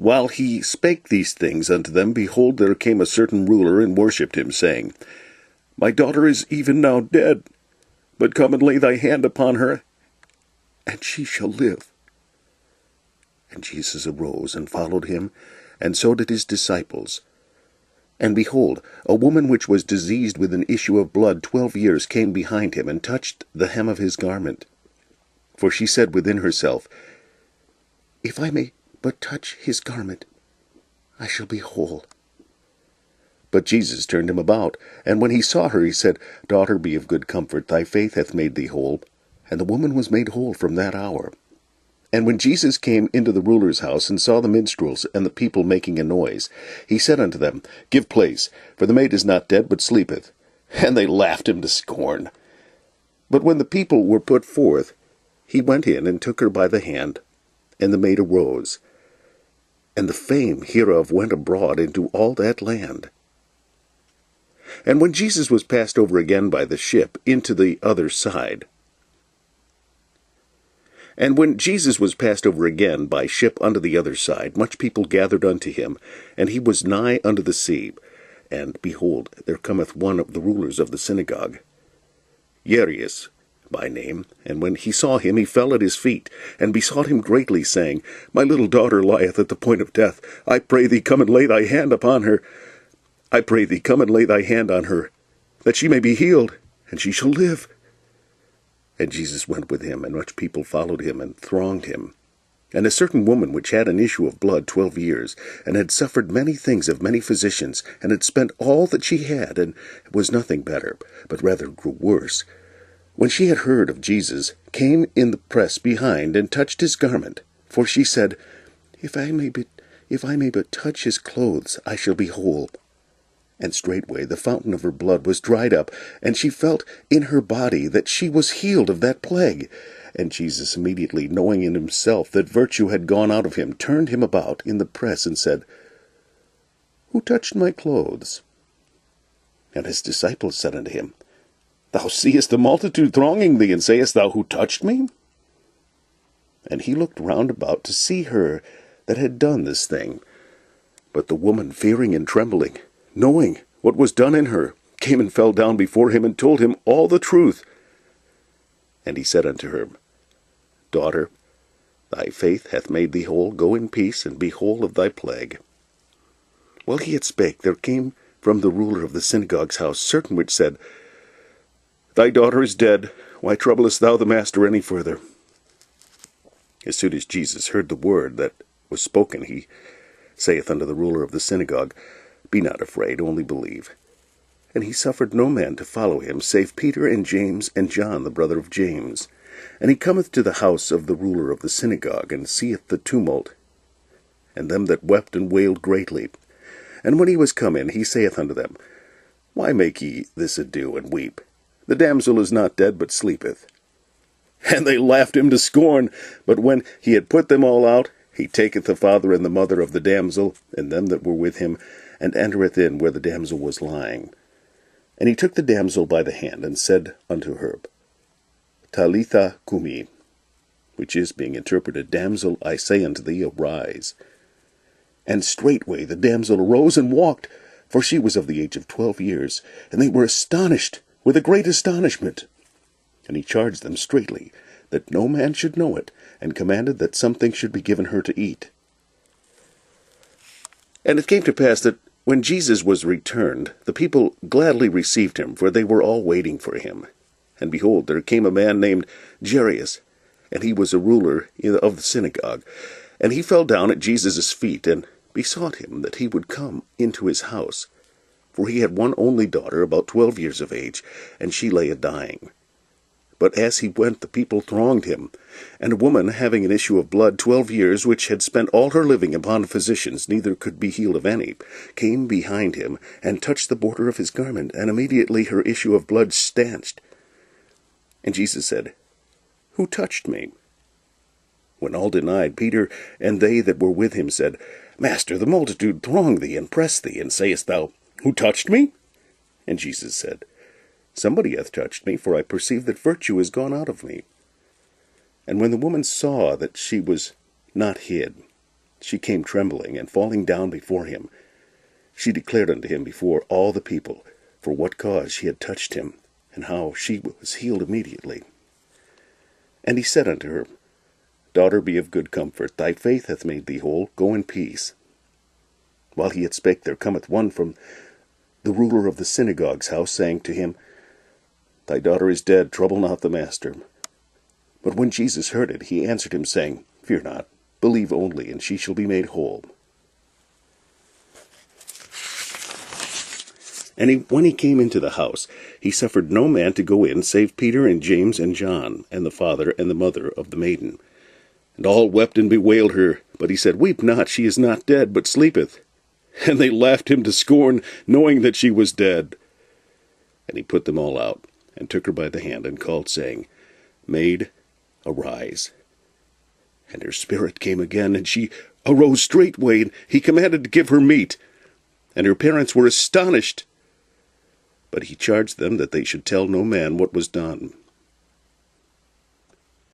while he spake these things unto them, behold, there came a certain ruler, and worshipped him, saying, My daughter is even now dead, but come and lay thy hand upon her, and she shall live. And Jesus arose and followed him, and so did his disciples. And behold, a woman which was diseased with an issue of blood 12 years came behind him, and touched the hem of his garment. For she said within herself, If I may but touch his garment, I shall be whole. But Jesus turned him about, and when he saw her, he said, Daughter, be of good comfort, thy faith hath made thee whole. And the woman was made whole from that hour. And when Jesus came into the ruler's house, and saw the minstrels and the people making a noise, he said unto them, Give place, for the maid is not dead, but sleepeth. And they laughed him to scorn. But when the people were put forth, he went in and took her by the hand, and the maid arose. And the fame hereof went abroad into all that land. And when Jesus was passed over again by the ship into the other side, unto the other side, much people gathered unto him, and he was nigh unto the sea. And behold, there cometh one of the rulers of the synagogue, Jairus by name, and when he saw him, he fell at his feet, and besought him greatly, saying, My little daughter lieth at the point of death. I pray thee, come and lay thy hand upon her. That she may be healed, and she shall live. And Jesus went with him, and much people followed him, and thronged him. And a certain woman which had an issue of blood 12 years, and had suffered many things of many physicians, and had spent all that she had, and was nothing better, but rather grew worse, when she had heard of Jesus, came in the press behind, and touched his garment. For she said, If I may but touch his clothes, I shall be whole. And straightway the fountain of her blood was dried up, and she felt in her body that she was healed of that plague. And Jesus, immediately knowing in himself that virtue had gone out of him, turned him about in the press, and said, Who touched my clothes? And his disciples said unto him, Thou seest the multitude thronging thee, and sayest thou, Who touched me? And he looked round about to see her that had done this thing. But the woman, fearing and trembling, knowing what was done in her, came and fell down before him, and told him all the truth. And he said unto her, Daughter, thy faith hath made thee whole. Go in peace, and be whole of thy plague. While he yet spake, there came from the ruler of the synagogue's house certain which said, Thy daughter is dead. Why troublest thou the master any further? As soon as Jesus heard the word that was spoken, he saith unto the ruler of the synagogue, Be not afraid, only believe. And he suffered no man to follow him, save Peter and James and John, the brother of James. And he cometh to the house of the ruler of the synagogue, and seeth the tumult, and them that wept and wailed greatly. And when he was come in, he saith unto them, Why make ye this ado, and weep? The damsel is not dead, but sleepeth. And they laughed him to scorn. But when he had put them all out, he taketh the father and the mother of the damsel, and them that were with him, and entereth in where the damsel was lying. And he took the damsel by the hand, and said unto her, Talitha cumi, which is, being interpreted, Damsel, I say unto thee, arise. And straightway the damsel arose and walked, for she was of the age of 12 years, and they were astonished with a great astonishment. And he charged them straitly that no man should know it, and commanded that something should be given her to eat. And it came to pass that when Jesus was returned, the people gladly received him, for they were all waiting for him. And behold, there came a man named Jairus, and he was a ruler of the synagogue. And he fell down at Jesus' feet, and besought him that he would come into his house. For he had one only daughter, about 12 years of age, and she lay a-dying. But as he went, the people thronged him. And a woman having an issue of blood 12 years, which had spent all her living upon physicians, neither could be healed of any, came behind him, and touched the border of his garment, and immediately her issue of blood stanched. And Jesus said, Who touched me? When all denied, Peter and they that were with him said, Master, the multitude throng thee, and press thee, and sayest thou, Who touched me? And Jesus said, Somebody hath touched me, for I perceive that virtue is gone out of me. And when the woman saw that she was not hid, she came trembling, and falling down before him, she declared unto him before all the people for what cause she had touched him, and how she was healed immediately. And he said unto her, Daughter, be of good comfort, thy faith hath made thee whole, go in peace. While he yet spake, there cometh one from the ruler of the synagogue's house, saying to him, Thy daughter is dead, trouble not the master. But when Jesus heard it, he answered him, saying, Fear not, believe only, and she shall be made whole. And when he came into the house, he suffered no man to go in, save Peter and James and John, and the father and the mother of the maiden. And all wept and bewailed her. But he said, Weep not, she is not dead, but sleepeth. And they laughed him to scorn, knowing that she was dead. And he put them all out, and took her by the hand, and called, saying, Maid, arise. And her spirit came again, and she arose straightway, and he commanded to give her meat. And her parents were astonished. But he charged them that they should tell no man what was done.